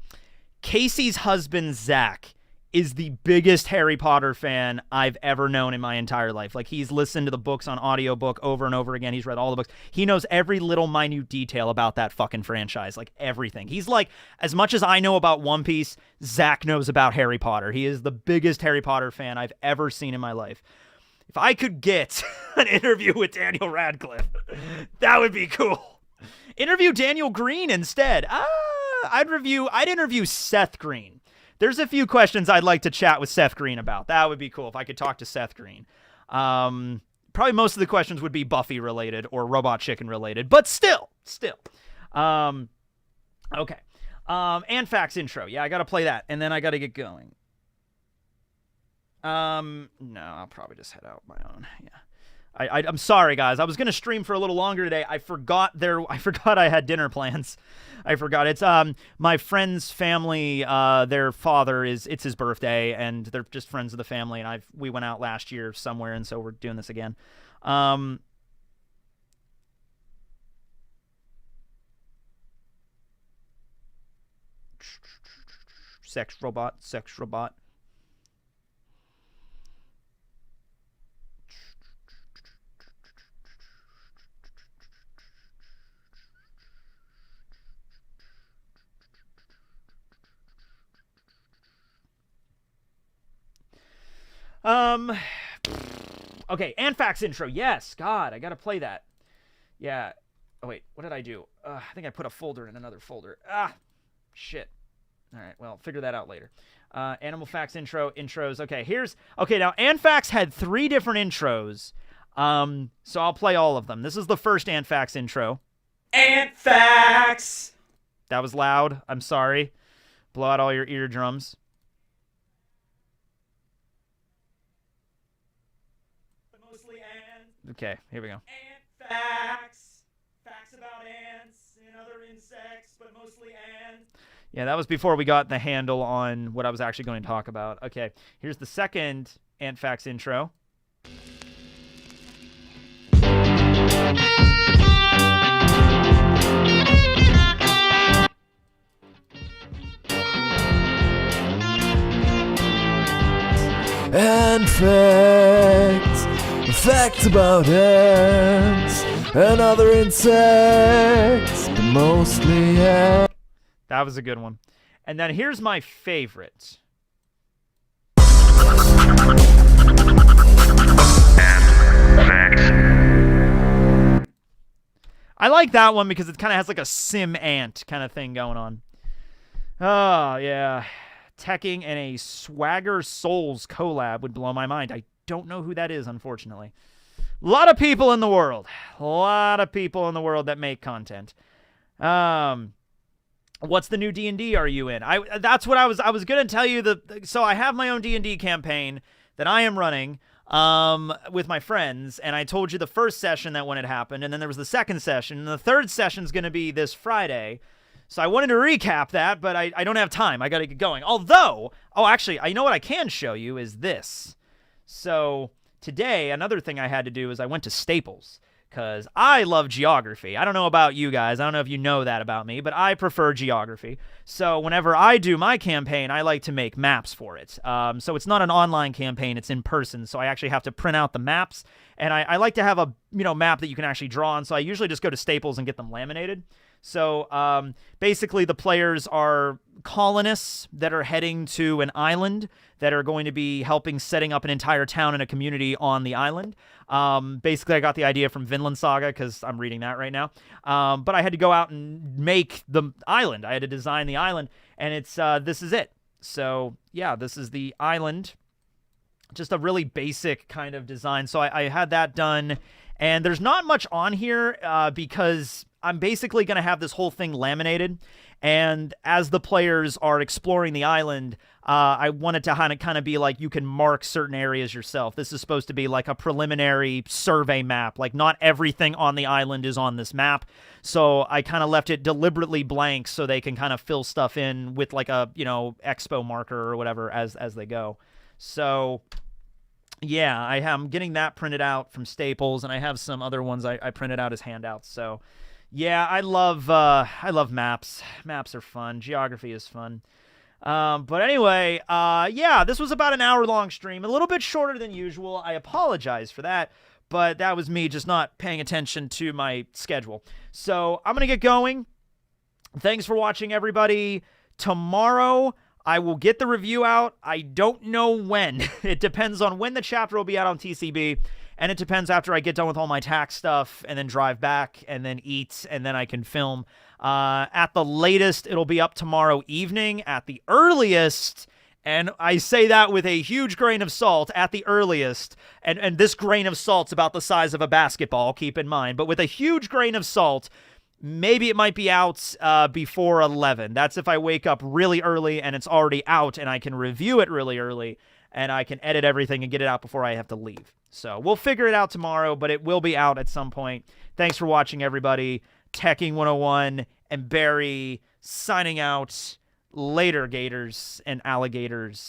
A: Casey's husband, Zach, is the biggest Harry Potter fan I've ever known in my entire life. Like, he's listened to the books on audiobook over and over again. He's read all the books. He knows every little minute detail about that fucking franchise, like everything. He's like, as much as I know about One Piece, Zach knows about Harry Potter. He is the biggest Harry Potter fan I've ever seen in my life. If I could get an interview with Daniel Radcliffe, that would be cool. Interview Daniel Green instead. I'd interview Seth Green. There's a few questions I'd like to chat with Seth Green about. That would be cool if I could talk to Seth Green. Probably most of the questions would be Buffy related or Robot Chicken related, but still. Okay. And Facts intro. Yeah, I got to play that, and then I got to get going. No, I'll probably just head out my own. Yeah. I'm sorry, guys. I was going to stream for a little longer today. I forgot I had dinner plans. I forgot. It's my friend's family, their father it's his birthday, and they're just friends of the family, and we went out last year somewhere, and so we're doing this again. Sex robot. Okay, and Facts intro. Yes, God, I gotta play that. Yeah. Oh, wait, what did I do? I think I put a folder in another folder. Shit. All right, well, figure that out later. Animal Facts intros. Okay, now, Anfax had 3 different intros, so I'll play all of them. This is the first Anfax intro. Anfax! That was loud. I'm sorry. Blow out all your eardrums. Okay, here we go. Ant facts. Facts about ants and other insects, but mostly ants. Yeah, that was before we got the handle on what I was actually going to talk about. Okay, here's the second Ant Facts intro.
B: And facts about ants and other insects, but mostly ants.
A: That was a good one. And then here's my favorite. I like that one because it kind of has like a sim ant kind of thing going on. Oh, yeah. Tekking and a Swagger Souls collab would blow my mind. I don't know who that is, unfortunately. A lot of people in the world. A lot of people in the world that make content. What's the new D&D are you in? That's what I was going to tell you. So I have my own D&D campaign that I am running with my friends, and I told you the first session that when it happened, and then there was the second session, and the third session's going to be this Friday. So I wanted to recap that, but I don't have time. I got to get going. Although, actually, you know what I can show you is this. So today, another thing I had to do is I went to Staples because I love geography. I don't know about you guys. I don't know if you know that about me, but I prefer geography. So whenever I do my campaign, I like to make maps for it. So it's not an online campaign. It's in person. So I actually have to print out the maps. And I like to have a map that you can actually draw on. So I usually just go to Staples and get them laminated. So basically the players are colonists that are heading to an island that are going to be helping setting up an entire town and a community on the island. Basically, I got the idea from Vinland Saga because I'm reading that right now. But I had to go out and make the island. I had to design the island, and it's this is it. So yeah, this is the island. Just a really basic kind of design. So I had that done, and there's not much on here because I'm basically going to have this whole thing laminated, and as the players are exploring the island, I want it to kind of be like you can mark certain areas yourself. This is supposed to be like a preliminary survey map. Like, not everything on the island is on this map, so I kind of left it deliberately blank so they can kind of fill stuff in with like a, expo marker or whatever as they go. So yeah, I'm getting that printed out from Staples, and I have some other ones I printed out as handouts. So yeah, I love maps. Maps are fun. Geography is fun. But anyway, yeah, this was about an hour-long stream, a little bit shorter than usual. I apologize for that, but that was me just not paying attention to my schedule. So I'm going to get going. Thanks for watching, everybody. Tomorrow, I will get the review out. I don't know when. It depends on when the chapter will be out on TCB, and it depends after I get done with all my tax stuff and then drive back and then eat, and then I can film. At the latest, it'll be up tomorrow evening. At the earliest, and I say that with a huge grain of salt, at the earliest, and this grain of salt's about the size of a basketball, keep in mind, but with a huge grain of salt, maybe it might be out before 11. That's if I wake up really early and it's already out and I can review it really early and I can edit everything and get it out before I have to leave. So we'll figure it out tomorrow, but it will be out at some point. Thanks for watching, everybody. Tekking101 and Barry signing out. Later, gators and alligators.